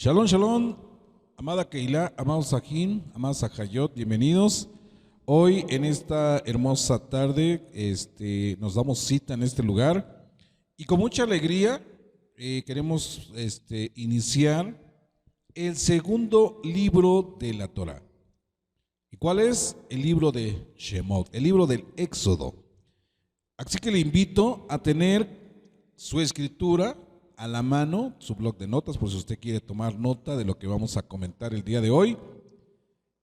Shalom, shalom, amada Keilah, amados Sajín, amados Sajayot, bienvenidos. Hoy en esta hermosa tarde nos damos cita en este lugar y con mucha alegría queremos iniciar el segundo libro de la Torah. ¿Y cuál es? El libro de Shemot, el libro del Éxodo. Así que le invito a tener su escritura a la mano, su bloc de notas, por si usted quiere tomar nota de lo que vamos a comentar el día de hoy.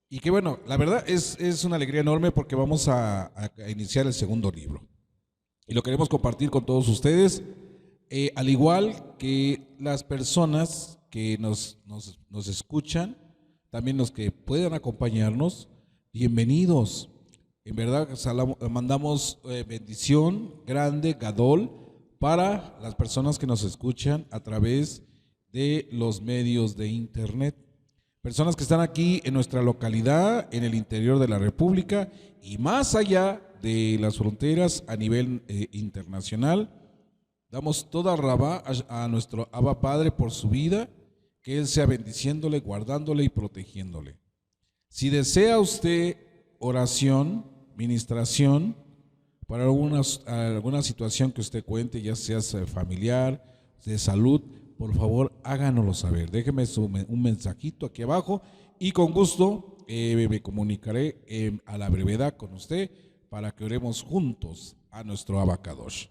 Y que bueno, la verdad es una alegría enorme porque vamos a iniciar el segundo libro. Y lo queremos compartir con todos ustedes, al igual que las personas que nos escuchan, también los que puedan acompañarnos, bienvenidos. En verdad, mandamos bendición grande, Gadol, para las personas que nos escuchan a través de los medios de internet. Personas que están aquí en nuestra localidad, en el interior de la República y más allá de las fronteras a nivel internacional. Damos toda rabá a nuestro Abba Padre por su vida, que Él sea bendiciéndole, guardándole y protegiéndole. Si desea usted oración, ministración, para alguna situación que usted cuente, ya sea familiar, de salud, por favor háganoslo saber. Déjeme un mensajito aquí abajo y con gusto me comunicaré a la brevedad con usted para que oremos juntos a nuestro Abacadosh.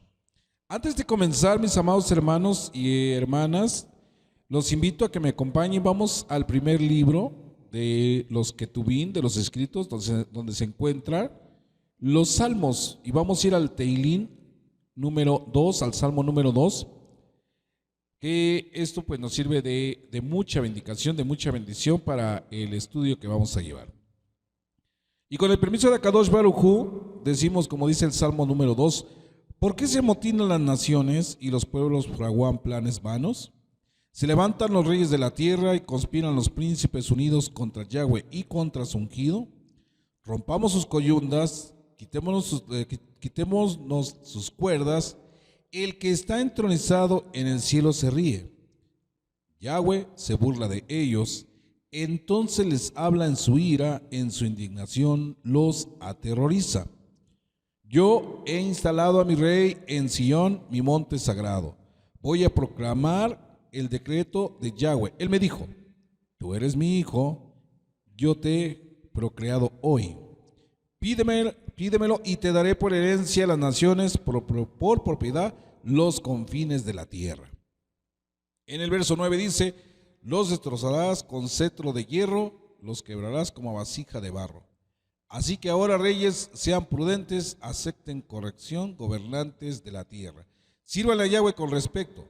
Antes de comenzar, mis amados hermanos y hermanas, los invito a que me acompañen. Vamos al primer libro de los Ketubín, de los escritos, donde se encuentra los salmos, y vamos a ir al Teilín número 2, al salmo número 2, que esto pues nos sirve de mucha bendición, de mucha bendición para el estudio que vamos a llevar. Y con el permiso de Akadosh Baruj Hu, decimos, como dice el salmo número 2, ¿por qué se amotinan las naciones y los pueblos fraguan planes vanos? Se levantan los reyes de la tierra y conspiran los príncipes unidos contra Yahweh y contra su ungido. Rompamos sus coyundas, quitémonos sus cuerdas. El que está entronizado en el cielo se ríe. Yahweh se burla de ellos. Entonces les habla en su ira, en su indignación los aterroriza. Yo he instalado a mi rey en Sión, mi monte sagrado. Voy a proclamar el decreto de Yahweh. Él me dijo, tú eres mi hijo, yo te he procreado hoy. Pídemelo y te daré por herencia las naciones, por propiedad los confines de la tierra. En el verso 9 dice, los destrozarás con cetro de hierro, los quebrarás como vasija de barro. Así que ahora, reyes, sean prudentes, acepten corrección, gobernantes de la tierra. Sírvanle a Yahweh con respeto,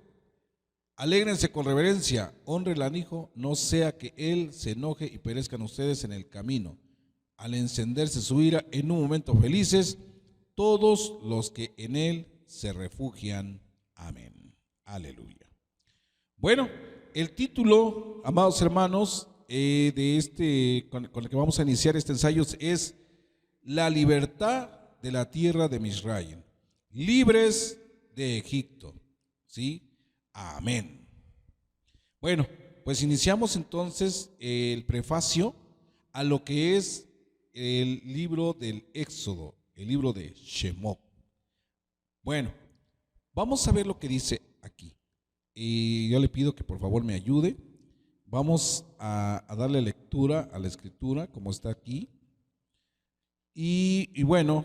alégrense con reverencia, honren al hijo, no sea que él se enoje y perezcan ustedes en el camino. Al encenderse su ira, en un momento felices, todos los que en él se refugian. Amén. Aleluya. Bueno, el título, amados hermanos, con el que vamos a iniciar este ensayo es La libertad de la tierra de Misraim, libres de Egipto. ¿Sí? Amén. Bueno, pues iniciamos entonces el prefacio a lo que es el libro del Éxodo, el libro de Shemot. Bueno, vamos a ver lo que dice aquí. Y yo le pido que por favor me ayude. Vamos a darle lectura a la escritura como está aquí. Y bueno,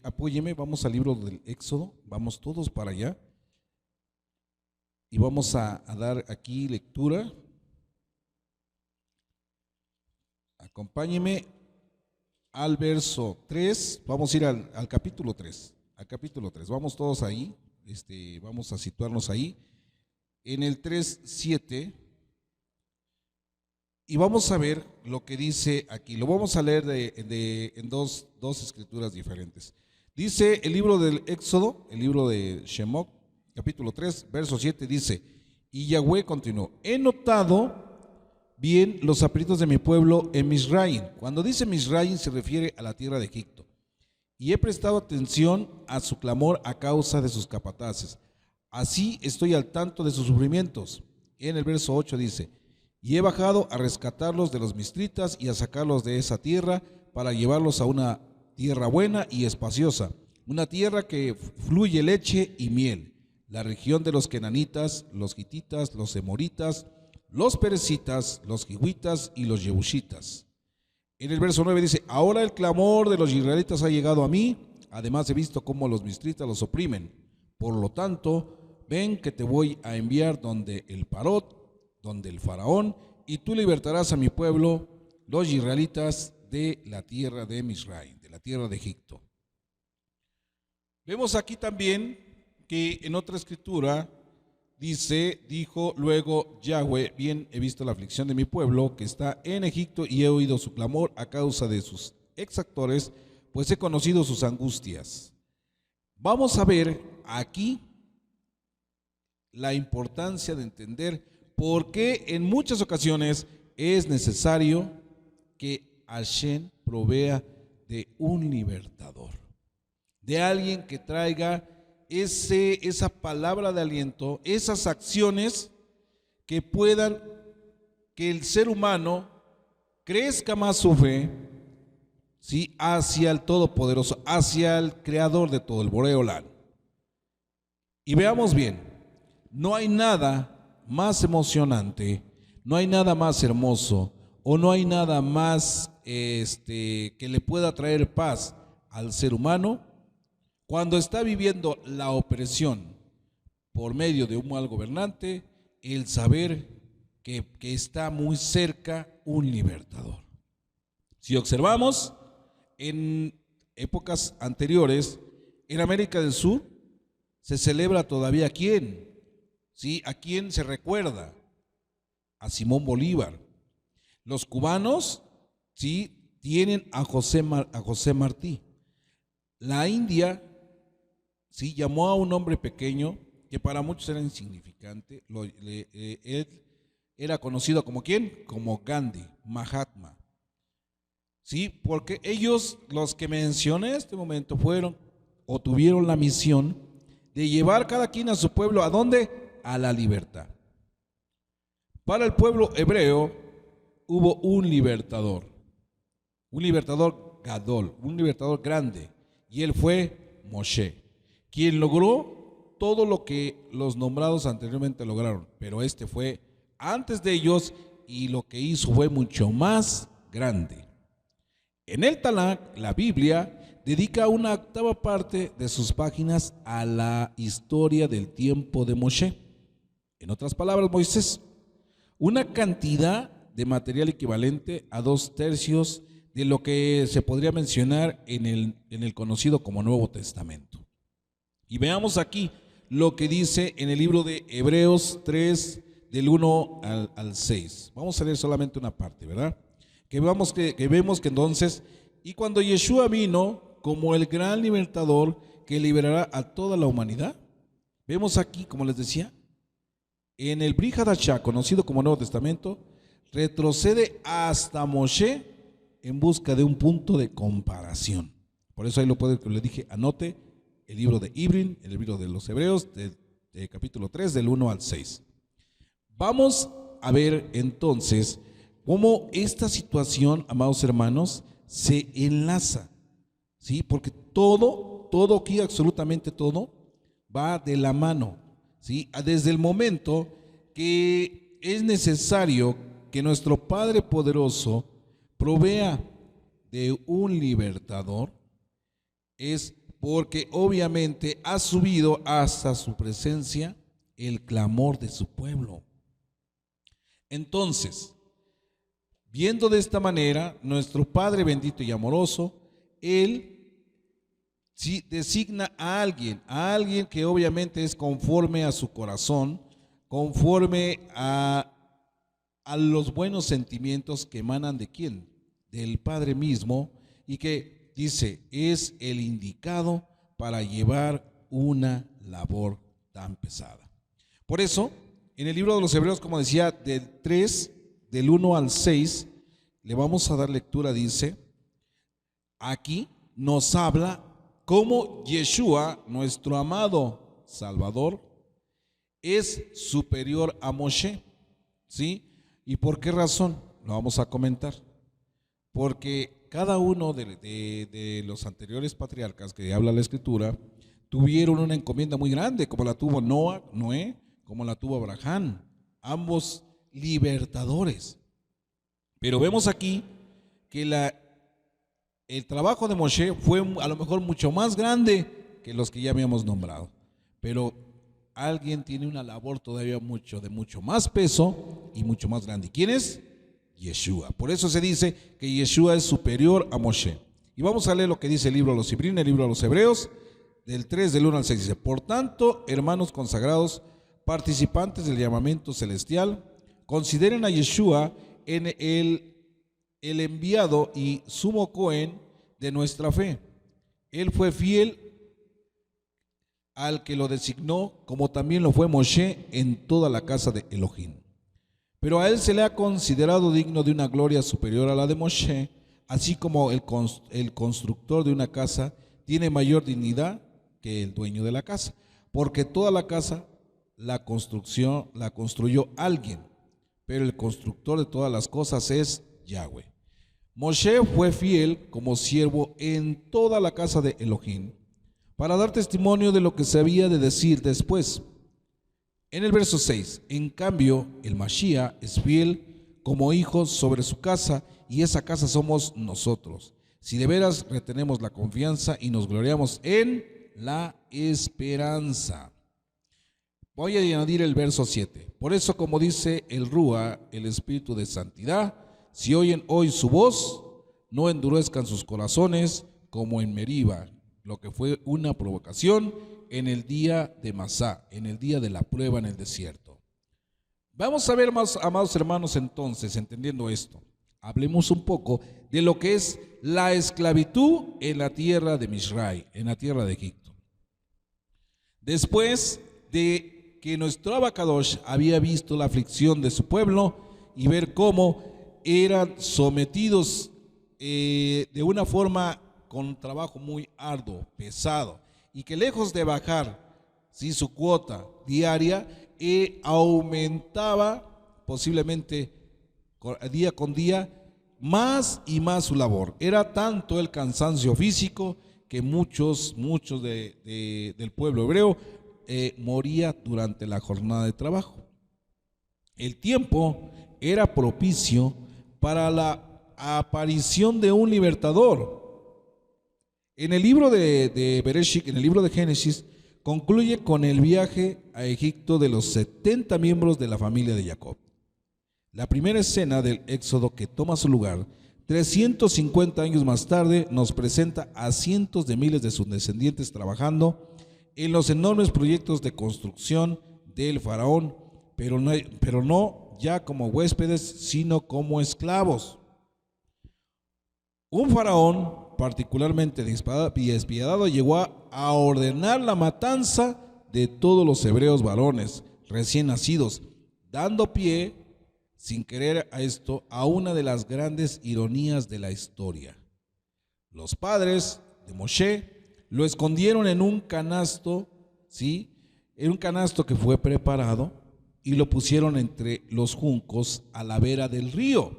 apóyeme, vamos al libro del Éxodo, vamos todos para allá. Y vamos a dar aquí lectura. Acompáñeme al verso 3, vamos a ir al capítulo 3, vamos todos ahí, vamos a situarnos ahí, en el 3:7, y vamos a ver lo que dice aquí. Lo vamos a leer en dos escrituras diferentes. Dice el libro del Éxodo, el libro de Shemot, capítulo 3, verso 7, dice, y Yahweh continuó, he notado bien los aprietos de mi pueblo en Misraim. Cuando dice Misraim se refiere a la tierra de Egipto. Y he prestado atención a su clamor a causa de sus capataces. Así estoy al tanto de sus sufrimientos. En el verso 8 dice, y he bajado a rescatarlos de los mistritas y a sacarlos de esa tierra para llevarlos a una tierra buena y espaciosa, una tierra que fluye leche y miel, la región de los kenanitas, los hititas, los emoritas, los perecitas, los hivitas y los jebusitas. En el verso 9 dice: ahora el clamor de los israelitas ha llegado a mí, además he visto cómo los mistritas los oprimen. Por lo tanto, ven que te voy a enviar donde el Parot, donde el faraón, y tú libertarás a mi pueblo, los israelitas, de la tierra de Misraim, de la tierra de Egipto. Vemos aquí también que en otra escritura dice: dijo luego Yahweh, bien he visto la aflicción de mi pueblo que está en Egipto y he oído su clamor a causa de sus exactores, pues he conocido sus angustias. Vamos a ver aquí la importancia de entender por qué en muchas ocasiones es necesario que Hashem provea de un libertador, de alguien que traiga esa palabra de aliento, esas acciones que puedan que el ser humano crezca más su fe, ¿sí?, hacia el Todopoderoso, hacia el Creador de todo, el Boreolán. Y veamos bien, no hay nada más emocionante, no hay nada más hermoso, o no hay nada más que le pueda traer paz al ser humano cuando está viviendo la opresión por medio de un mal gobernante, el saber que está muy cerca un libertador. Si observamos en épocas anteriores, en América del Sur se celebra todavía ¿a quién? ¿Sí? ¿A quién se recuerda? A Simón Bolívar. Los cubanos, ¿sí?, tienen a José Martí. La India, ¿sí?, llamó a un hombre pequeño que para muchos era insignificante. Él era conocido como ¿quién? Como Gandhi, Mahatma. ¿Sí? Porque ellos, los que mencioné en este momento, fueron o tuvieron la misión de llevar cada quien a su pueblo. ¿A dónde? A la libertad. Para el pueblo hebreo hubo un libertador Gadol, un libertador grande, y él fue Moshe, quien logró todo lo que los nombrados anteriormente lograron, pero este fue antes de ellos y lo que hizo fue mucho más grande. En el Tanakh, la Biblia dedica una octava parte de sus páginas a la historia del tiempo de Moshe. En otras palabras, Moisés, una cantidad de material equivalente a 2/3 de lo que se podría mencionar en el conocido como Nuevo Testamento. Y veamos aquí lo que dice en el libro de Hebreos 3, del 1 al 6. Vamos a leer solamente una parte, ¿verdad? Que vemos que entonces, y cuando Yeshua vino como el gran libertador que liberará a toda la humanidad, vemos aquí, como les decía, en el Brit Hadashah, conocido como Nuevo Testamento, retrocede hasta Moshe en busca de un punto de comparación. Por eso ahí lo puede, le dije, anote el libro de Ibrin, el libro de los Hebreos, de capítulo 3, del 1 al 6. Vamos a ver entonces cómo esta situación, amados hermanos, se enlaza, ¿sí? Porque todo aquí, absolutamente todo, va de la mano, ¿sí? Desde el momento que es necesario que nuestro Padre Poderoso provea de un libertador, es porque obviamente ha subido hasta su presencia el clamor de su pueblo. Entonces, viendo de esta manera, nuestro Padre bendito y amoroso, Él sí designa a alguien que obviamente es conforme a su corazón, conforme a los buenos sentimientos que emanan ¿de quién? Del Padre mismo, y que dice, es el indicado para llevar una labor tan pesada. Por eso, en el libro de los Hebreos, como decía, del 1 al 6, le vamos a dar lectura, dice, aquí nos habla cómo Yeshua, nuestro amado Salvador, es superior a Moshe, ¿sí? ¿Y por qué razón? Lo vamos a comentar. Porque cada uno de los anteriores patriarcas que habla la Escritura tuvieron una encomienda muy grande, como la tuvo Noé, como la tuvo Abraham, ambos libertadores. Pero vemos aquí que el trabajo de Moshe fue a lo mejor mucho más grande que los que ya habíamos nombrado. Pero alguien tiene una labor todavía de mucho más peso y mucho más grande. ¿Quién es? Yeshua. Por eso se dice que Yeshua es superior a Moshe. Y vamos a leer lo que dice el libro de los Hebreos, el libro de los Hebreos, del 3, del 1 al 6. Dice: por tanto, hermanos consagrados, participantes del llamamiento celestial, consideren a Yeshua en el enviado y sumo Cohen de nuestra fe. Él fue fiel al que lo designó, como también lo fue Moshe en toda la casa de Elohim. Pero a él se le ha considerado digno de una gloria superior a la de Moshe, así como el constructor de una casa tiene mayor dignidad que el dueño de la casa, porque toda la casa la construyó alguien, pero el constructor de todas las cosas es Yahweh. Moshe fue fiel como siervo en toda la casa de Elohim, para dar testimonio de lo que se había de decir después. En el verso 6, en cambio, el Mashiach es fiel como hijo sobre su casa, y esa casa somos nosotros, si de veras retenemos la confianza y nos gloriamos en la esperanza. Voy a añadir el verso 7. Por eso, como dice el Rúa, el Espíritu de Santidad, si oyen hoy su voz, no endurezcan sus corazones como en Meriba, lo que fue una provocación en el día de Masá, en el día de la prueba en el desierto. Vamos a ver, más amados hermanos, entonces, entendiendo esto, hablemos un poco de lo que es la esclavitud en la tierra de Misrai, en la tierra de Egipto. Después de que nuestro Abacadosh había visto la aflicción de su pueblo y ver cómo eran sometidos de una forma con trabajo muy arduo, pesado, y que lejos de bajar su cuota diaria, aumentaba posiblemente día con día más y más su labor. Era tanto el cansancio físico que muchos del pueblo hebreo moría durante la jornada de trabajo. El tiempo era propicio para la aparición de un libertador. En el libro de Bereshit, en el libro de Génesis, concluye con el viaje a Egipto de los 70 miembros de la familia de Jacob. La primera escena del Éxodo que toma su lugar 350 años más tarde nos presenta a cientos de miles de sus descendientes trabajando en los enormes proyectos de construcción del faraón, pero no ya como huéspedes, sino como esclavos. Un faraón particularmente despiadado llegó a ordenar la matanza de todos los hebreos varones recién nacidos, dando pie, sin querer a esto, a una de las grandes ironías de la historia. Los padres de Moshe lo escondieron en un canasto, en un canasto que fue preparado, y lo pusieron entre los juncos a la vera del río.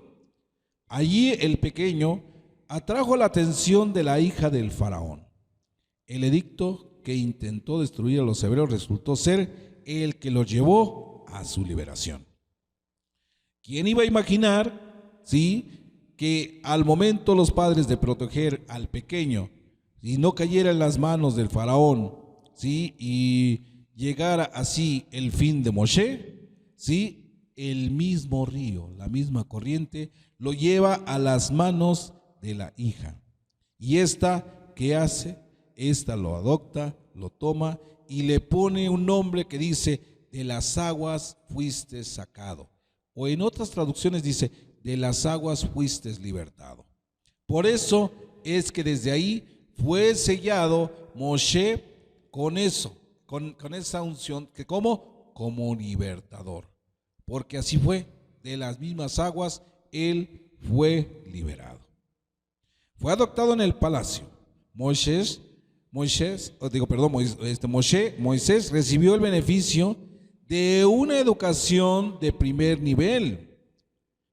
Allí el pequeño atrajo la atención de la hija del faraón. El edicto que intentó destruir a los hebreos resultó ser el que los llevó a su liberación. ¿Quién iba a imaginar, que al momento los padres de proteger al pequeño y no cayera en las manos del faraón, y llegara así el fin de Moshe, el mismo río, la misma corriente, lo lleva a las manos de la hija? Y esta, ¿qué hace? Esta lo adopta, lo toma y le pone un nombre que dice: de las aguas fuiste sacado. O en otras traducciones dice: de las aguas fuiste libertado. Por eso es que desde ahí fue sellado Moshe con eso, con esa unción, que como libertador. Porque así fue, de las mismas aguas él fue liberado. Fue adoptado en el palacio. Moisés recibió el beneficio de una educación de primer nivel.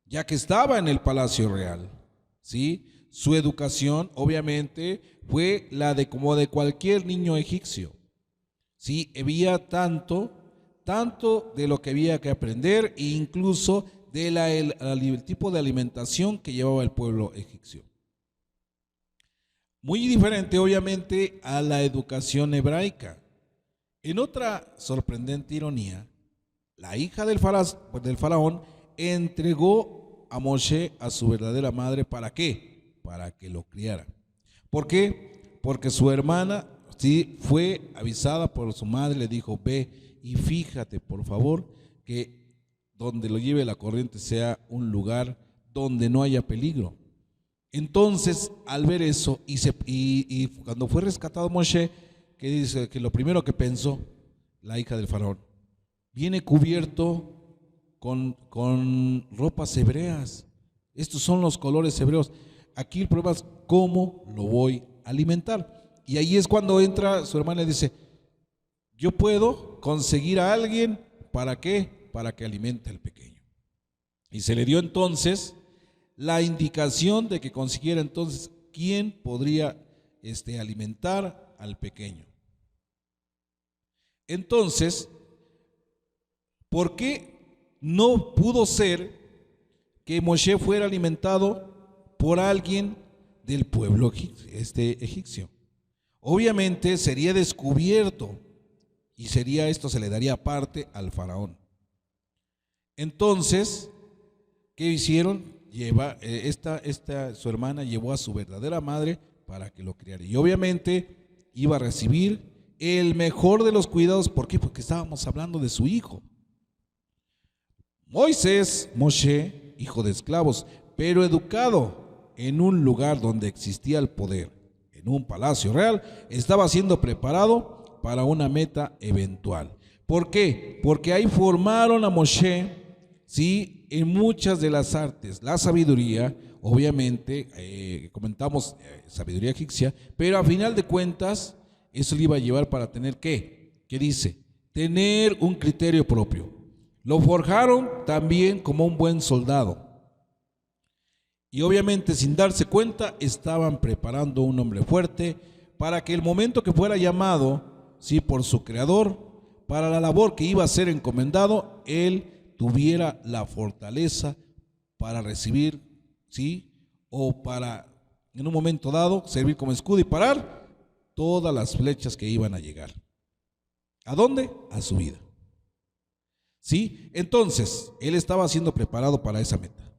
ya que estaba en el palacio real, ¿sí? Su educación, obviamente, fue la de como de cualquier niño egipcio, ¿sí? Había tanto de lo que había que aprender e incluso el tipo de alimentación que llevaba el pueblo egipcio. Muy diferente, obviamente, a la educación hebraica. En otra sorprendente ironía, la hija del faraón entregó a Moshe a su verdadera madre. ¿Para qué? Para que lo criara. ¿Por qué? Porque su hermana sí fue avisada por su madre, le dijo: ve y fíjate, por favor, que donde lo lleve la corriente sea un lugar donde no haya peligro. Entonces, al ver eso, y cuando fue rescatado Moshe, que dice que lo primero que pensó la hija del faraón: viene cubierto con ropas hebreas. Estos son los colores hebreos. Aquí el problema es cómo lo voy a alimentar. Y ahí es cuando entra su hermana y dice: yo puedo conseguir a alguien. ¿Para qué? Para que alimente al pequeño. Y se le dio entonces la indicación de que consiguiera entonces quién podría alimentar al pequeño. Entonces, ¿por qué no pudo ser que Moshe fuera alimentado por alguien del pueblo egipcio? Obviamente sería descubierto y esto se le daría parte al faraón. Entonces, ¿qué hicieron? Su hermana llevó a su verdadera madre para que lo criara. Y obviamente iba a recibir el mejor de los cuidados. ¿Por qué? Porque estábamos hablando de su hijo. Moshe, hijo de esclavos, pero educado en un lugar donde existía el poder, en un palacio real, estaba siendo preparado para una meta eventual. ¿Por qué? Porque ahí formaron a Moshe, ¿sí?, en muchas de las artes, la sabiduría, obviamente, comentamos sabiduría egipcia, pero a final de cuentas, eso le iba a llevar para tener ¿qué? ¿Qué dice? Tener un criterio propio. Lo forjaron también como un buen soldado. Y obviamente, sin darse cuenta, estaban preparando un hombre fuerte para que el momento que fuera llamado, sí, por su creador, para la labor que iba a ser encomendado, él tuviera la fortaleza para recibir, ¿sí?, o para, en un momento dado, servir como escudo y parar todas las flechas que iban a llegar. ¿A dónde? A su vida. ¿Sí? Entonces, él estaba siendo preparado para esa meta.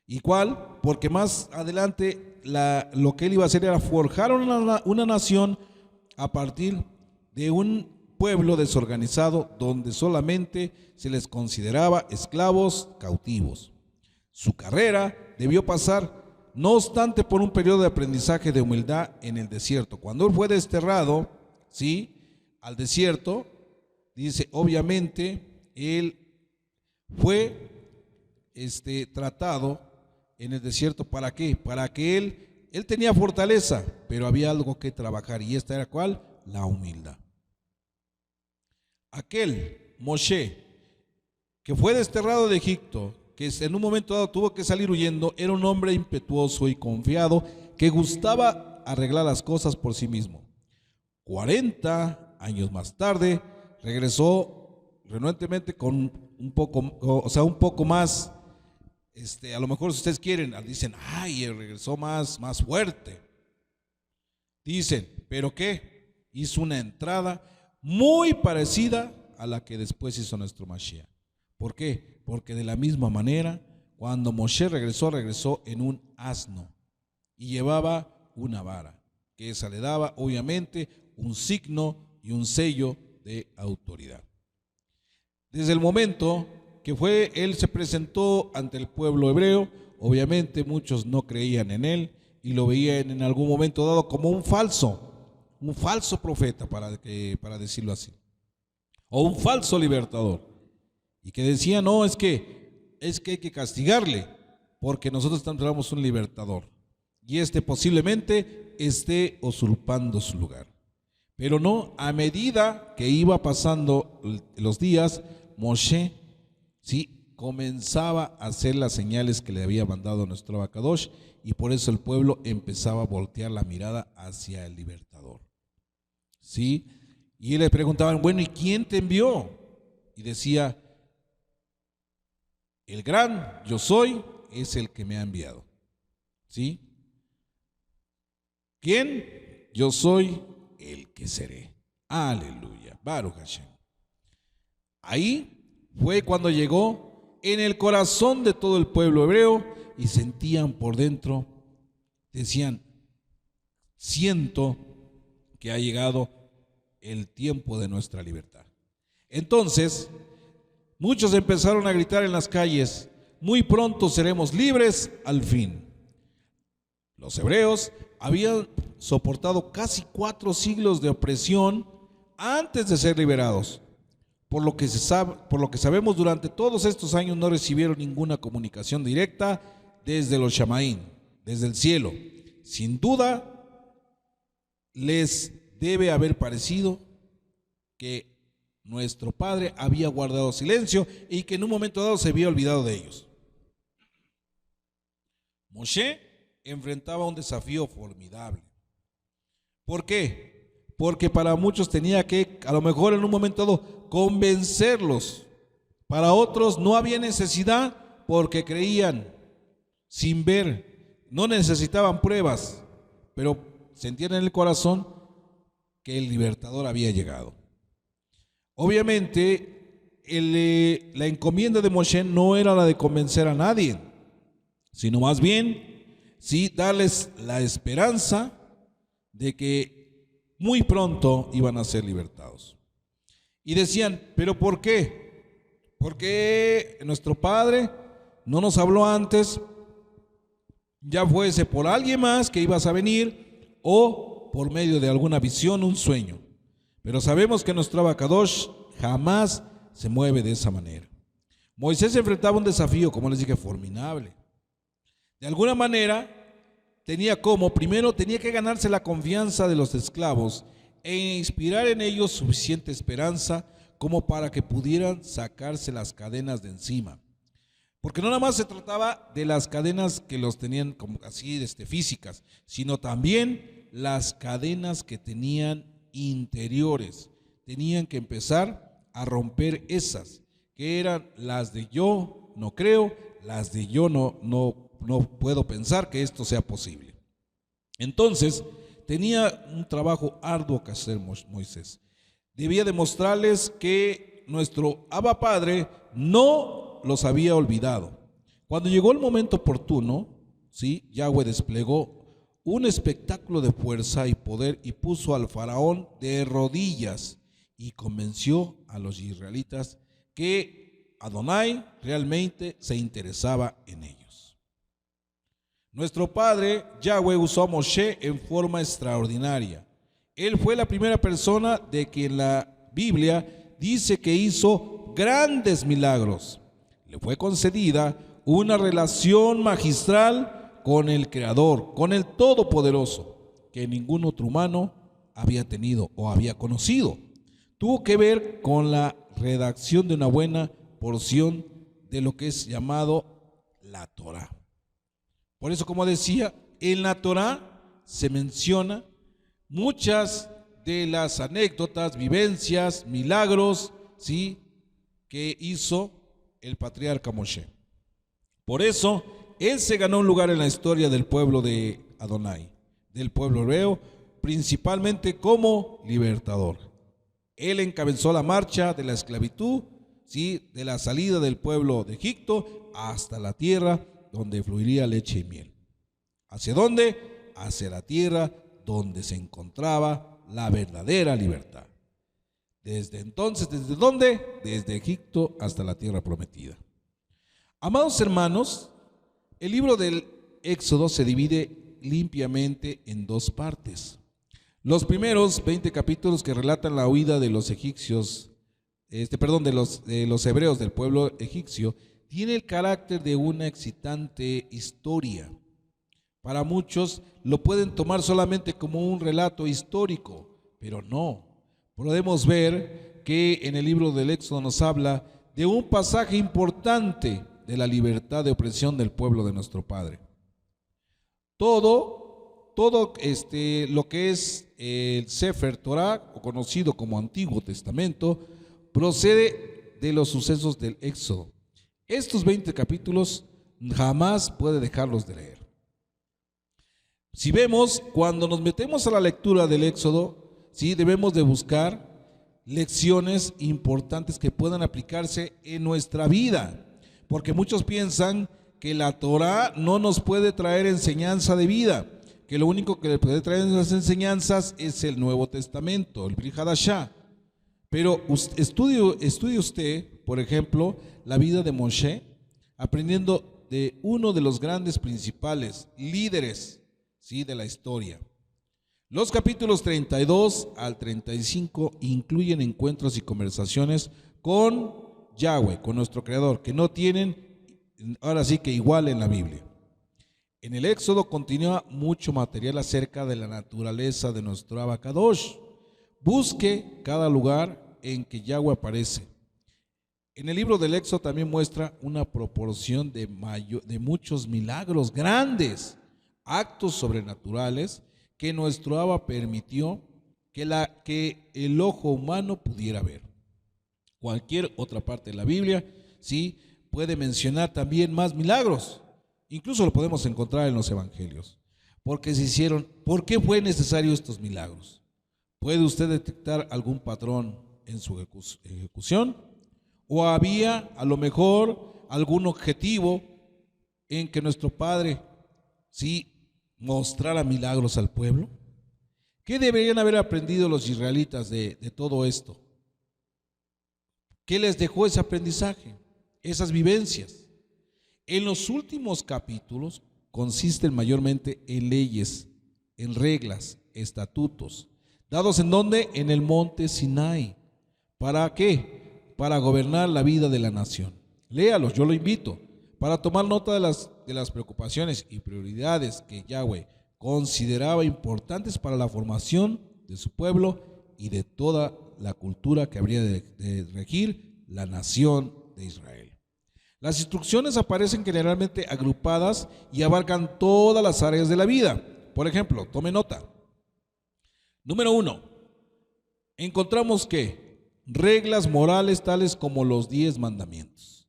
¿Y cuál? Porque más adelante lo que él iba a hacer era forjar una nación a partir de un pueblo desorganizado donde solamente se les consideraba esclavos cautivos. Su carrera debió pasar, no obstante, por un periodo de aprendizaje de humildad en el desierto. Cuando él fue desterrado, ¿sí?, al desierto, dice, obviamente, él fue tratado en el desierto. ¿Para qué? Para que él tenía fortaleza, pero había algo que trabajar, y esta era ¿cuál? La humildad. Aquel Moshe que fue desterrado de Egipto, que en un momento dado tuvo que salir huyendo, era un hombre impetuoso y confiado que gustaba arreglar las cosas por sí mismo. 40 años más tarde regresó renuentemente con un poco más, a lo mejor si ustedes quieren, dicen, ay, regresó más fuerte. Dicen, ¿pero qué? Hizo una entrada muy parecida a la que después hizo nuestro Mashiach. ¿Por qué? Porque de la misma manera, cuando Moshe regresó en un asno y llevaba una vara, que esa le daba obviamente un signo y un sello de autoridad. Desde el momento que él se presentó ante el pueblo hebreo, obviamente muchos no creían en él y lo veían en algún momento dado como un falso profeta, para decirlo así, o un falso libertador, y que decía, no, es que hay que castigarle porque nosotros tenemos un libertador y posiblemente esté usurpando su lugar. Pero no, a medida que iba pasando los días, Moshe, sí, comenzaba a hacer las señales que le había mandado nuestro Abacadosh, y por eso el pueblo empezaba a voltear la mirada hacia el libertador. ¿Sí? Y le preguntaban, bueno, ¿y quién te envió? Y decía, el gran yo soy es el que me ha enviado. ¿Sí? ¿Quién? Yo soy el que seré. Aleluya. Baruch Hashem. Ahí fue cuando llegó en el corazón de todo el pueblo hebreo y sentían por dentro, decían, siento que ha llegado el tiempo de nuestra libertad. Entonces, muchos empezaron a gritar en las calles, muy pronto seremos libres al fin. Los hebreos habían soportado casi 4 siglos de opresión antes de ser liberados. Por lo que sabemos, durante todos estos años no recibieron ninguna comunicación directa desde los Shamaín, desde el cielo. Sin duda, les debe haber parecido que nuestro Padre había guardado silencio y que en un momento dado se había olvidado de ellos. Moshe enfrentaba un desafío formidable. ¿Por qué? Porque para muchos tenía que, a lo mejor en un momento dado, convencerlos. Para otros no había necesidad porque creían sin ver, no necesitaban pruebas, pero sentían en el corazón que el libertador había llegado. Obviamente, la encomienda de Moshe no era la de convencer a nadie, sino más bien, sí, darles la esperanza de que muy pronto iban a ser libertados. Y decían, ¿pero por qué? ¿Por qué nuestro Padre no nos habló antes? Ya fuese por alguien más que ibas a venir o por medio de alguna visión, un sueño. Pero sabemos que nuestro Abacadosh jamás se mueve de esa manera. Moisés enfrentaba un desafío, como les dije, formidable. De alguna manera, primero tenía que ganarse la confianza de los esclavos e inspirar en ellos suficiente esperanza como para que pudieran sacarse las cadenas de encima. Porque no nada más se trataba de las cadenas que los tenían como así físicas, sino también las cadenas que tenían interiores. Tenían que empezar a romper esas, que eran las de yo no creo, las de yo no puedo pensar que esto sea posible. Entonces, tenía un trabajo arduo que hacer Moisés. Debía demostrarles que nuestro Abba Padre no los había olvidado. Cuando llegó el momento oportuno, ¿sí? Yahweh desplegó un espectáculo de fuerza y poder y puso al faraón de rodillas y convenció a los israelitas que Adonai realmente se interesaba en ellos. Nuestro Padre Yahweh usó a Moshe en forma extraordinaria. Él fue la primera persona de quien la Biblia dice que hizo grandes milagros. Le fue concedida una relación magistral con el Creador, con el Todopoderoso, que ningún otro humano había tenido o había conocido. Tuvo que ver con la redacción de una buena porción de lo que es llamado la Torá. Por eso, como decía, en la Torá se menciona muchas de las anécdotas, vivencias, milagros, ¿sí?, que hizo el patriarca Moshe. Por eso, él se ganó un lugar en la historia del pueblo de Adonai, del pueblo hebreo, principalmente como libertador. Él encabezó la marcha de la esclavitud, ¿sí?, de la salida del pueblo de Egipto hasta la tierra donde fluiría leche y miel. ¿Hacia dónde? Hacia la tierra donde se encontraba la verdadera libertad. Desde entonces, ¿desde dónde? Desde Egipto hasta la tierra prometida. Amados hermanos, el libro del Éxodo se divide limpiamente en 2 partes. Los primeros 20 capítulos que relatan la huida de los egipcios, de los hebreos del pueblo egipcio, tiene el carácter de una excitante historia. Para muchos lo pueden tomar solamente como un relato histórico, pero no. Podemos ver que en el libro del Éxodo nos habla de un pasaje importante de la libertad de opresión del pueblo de nuestro Padre. Todo lo que es el Sefer Torah, o conocido como Antiguo Testamento, procede de los sucesos del Éxodo. Estos 20 capítulos jamás puede dejarlos de leer. Si vemos, cuando nos metemos a la lectura del Éxodo, sí, debemos de buscar lecciones importantes que puedan aplicarse en nuestra vida, porque muchos piensan que la Torah no nos puede traer enseñanza de vida, que lo único que le puede traer las enseñanzas es el Nuevo Testamento, el Brit Hadashah. Pero estudie usted, por ejemplo, la vida de Moshe, aprendiendo de uno de los grandes principales líderes, ¿sí?, de la historia. Los capítulos 32 al 35 incluyen encuentros y conversaciones con Yahweh, con nuestro Creador, que no tienen ahora sí que igual en la Biblia. En el Éxodo continúa mucho material acerca de la naturaleza de nuestro Abacadosh. Busque cada lugar en que Yahweh aparece. En el libro del Éxodo también muestra una proporción de muchos milagros grandes, actos sobrenaturales que nuestro Abba permitió que el ojo humano pudiera ver. Cualquier otra parte de la Biblia, sí, puede mencionar también más milagros. Incluso lo podemos encontrar en los evangelios. Porque se hicieron, ¿por qué fue necesario estos milagros? ¿Puede usted detectar algún patrón en su ejecución? ¿O había a lo mejor algún objetivo en que nuestro Padre sí mostrara milagros al pueblo? ¿Qué deberían haber aprendido los israelitas de todo esto? ¿Qué les dejó ese aprendizaje, esas vivencias? En los últimos capítulos consisten mayormente en leyes, en reglas, estatutos, dados en donde, en el monte Sinai. ¿Para qué? Para gobernar la vida de la nación. Léalos, yo lo invito, para tomar nota de las preocupaciones y prioridades que Yahweh consideraba importantes para la formación de su pueblo y de toda la cultura que habría de regir la nación de Israel. Las instrucciones aparecen generalmente agrupadas y abarcan todas las áreas de la vida. Por ejemplo, tome nota. Número 1, encontramos que reglas morales tales como los 10 mandamientos.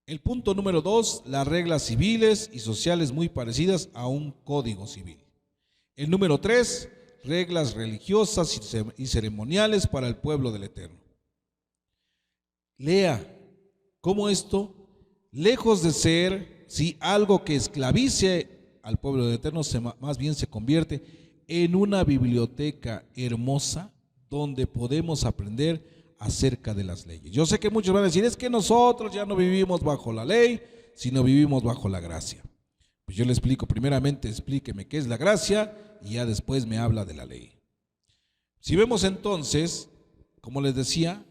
El punto número 2, las reglas civiles y sociales muy parecidas a un código civil. El número 3, reglas religiosas y ceremoniales para el pueblo del Eterno. Lea cómo esto, lejos de ser algo que esclavice al pueblo del Eterno, más bien se convierte en una biblioteca hermosa donde podemos aprender acerca de las leyes. Yo sé que muchos van a decir, es que nosotros ya no vivimos bajo la ley, sino vivimos bajo la gracia. Pues yo le explico, primeramente explíqueme qué es la gracia y ya después me habla de la ley. Si vemos entonces, como les decía,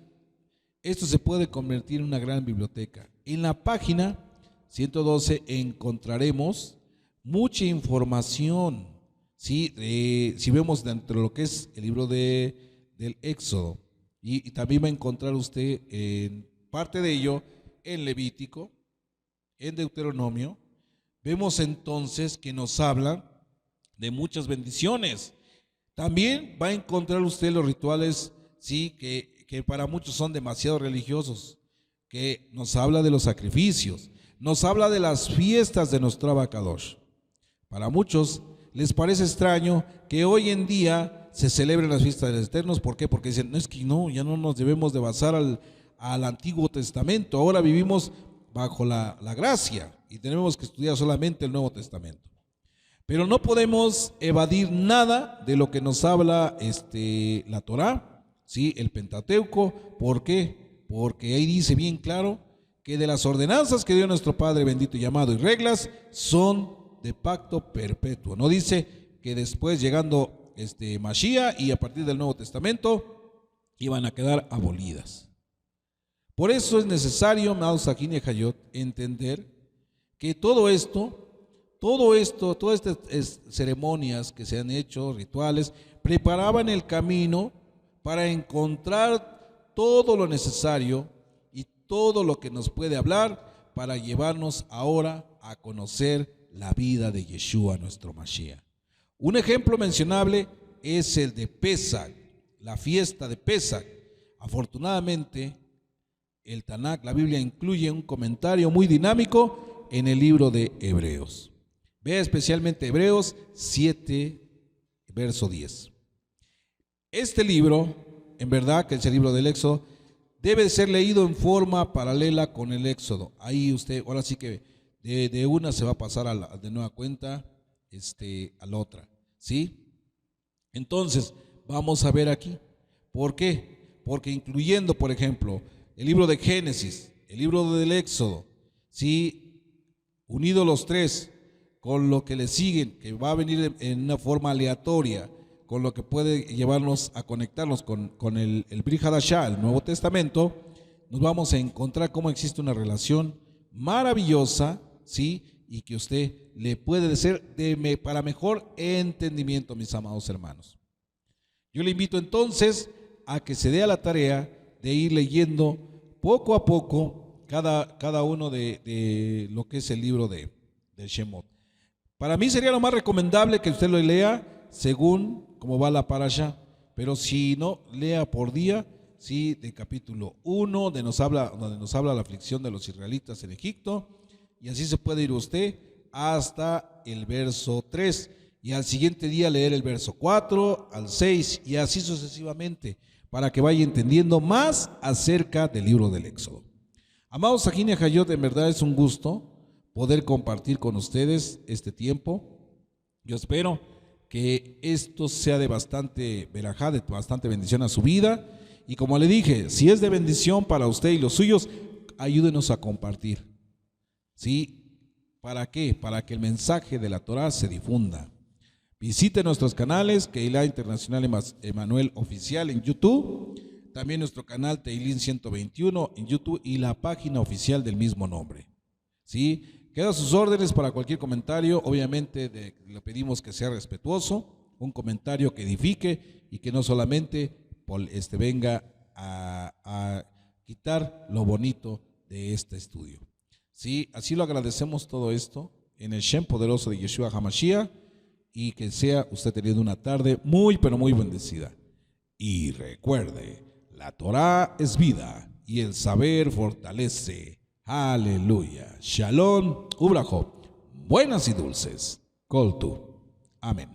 esto se puede convertir en una gran biblioteca. En la página 112 encontraremos mucha información, ¿sí? Si vemos dentro de lo que es el libro del Éxodo, y también va a encontrar usted en parte de ello en Levítico, en Deuteronomio, vemos entonces que nos habla de muchas bendiciones. También va a encontrar usted los rituales, sí, que para muchos son demasiado religiosos, que nos habla de los sacrificios, nos habla de las fiestas de nuestro Abacadosh. Para muchos les parece extraño que hoy en día se celebren las fiestas de los eternos. ¿Por qué? Porque dicen, no, es que no, ya no nos debemos de basar al Antiguo Testamento, ahora vivimos bajo la gracia y tenemos que estudiar solamente el Nuevo Testamento. Pero no podemos evadir nada de lo que nos habla la Torá, ¿sí? El Pentateuco. ¿Por qué? Porque ahí dice bien claro que de las ordenanzas que dio nuestro Padre bendito y amado y reglas son de pacto perpetuo. No dice que después llegando Mashiach y a partir del Nuevo Testamento iban a quedar abolidas. Por eso es necesario, amados Sajín y Hayot, entender que todas estas ceremonias que se han hecho, rituales, preparaban el camino para encontrar todo lo necesario y todo lo que nos puede hablar para llevarnos ahora a conocer la vida de Yeshua, nuestro Mashiach. Un ejemplo mencionable es el de Pesach, la fiesta de Pesach. Afortunadamente, el Tanakh, la Biblia, incluye un comentario muy dinámico en el libro de Hebreos. Vea especialmente Hebreos 7, verso 10. Este libro, en verdad que es el libro del Éxodo, debe ser leído en forma paralela con el Éxodo. Ahí usted, ahora sí que de una se va a pasar de nueva cuenta a la otra, ¿sí? Entonces, vamos a ver aquí. ¿Por qué? Porque incluyendo, por ejemplo, el libro de Génesis, el libro del Éxodo, ¿sí? Unidos los tres con lo que le siguen, que va a venir en una forma aleatoria, con lo que puede llevarnos a conectarnos con el Brit Hadashah, el Nuevo Testamento, nos vamos a encontrar cómo existe una relación maravillosa, ¿sí? Y que usted le puede ser para mejor entendimiento, mis amados hermanos. Yo le invito entonces a que se dé a la tarea de ir leyendo poco a poco cada uno de lo que es el libro del Shemot. Para mí sería lo más recomendable que usted lo lea según cómo va la parasha, pero si no, lea por día, sí, del capítulo 1, donde nos habla la aflicción de los israelitas en Egipto, y así se puede ir usted hasta el verso 3, y al siguiente día leer el verso 4 al 6, y así sucesivamente, para que vaya entendiendo más acerca del libro del Éxodo. Amados Sajín y Hayot, en verdad es un gusto poder compartir con ustedes este tiempo. Yo espero que esto sea de bastante verajá, de bastante bendición a su vida. Y como le dije, si es de bendición para usted y los suyos, ayúdenos a compartir. ¿Sí? ¿Para qué? Para que el mensaje de la Torah se difunda. Visite nuestros canales, Keilah Internacional Emanuel Oficial en YouTube, también nuestro canal Teilín 121 en YouTube y la página oficial del mismo nombre. ¿Sí? Queda a sus órdenes para cualquier comentario. Obviamente le pedimos que sea respetuoso, un comentario que edifique y que no solamente venga a quitar lo bonito de este estudio. Sí, así lo agradecemos todo esto en el Shem poderoso de Yeshua HaMashiach, y que sea usted teniendo una tarde muy pero muy bendecida. Y recuerde, la Torah es vida y el saber fortalece. Aleluya. Shalom, Ubrahot. Buenas y dulces. Kol tu. Amén.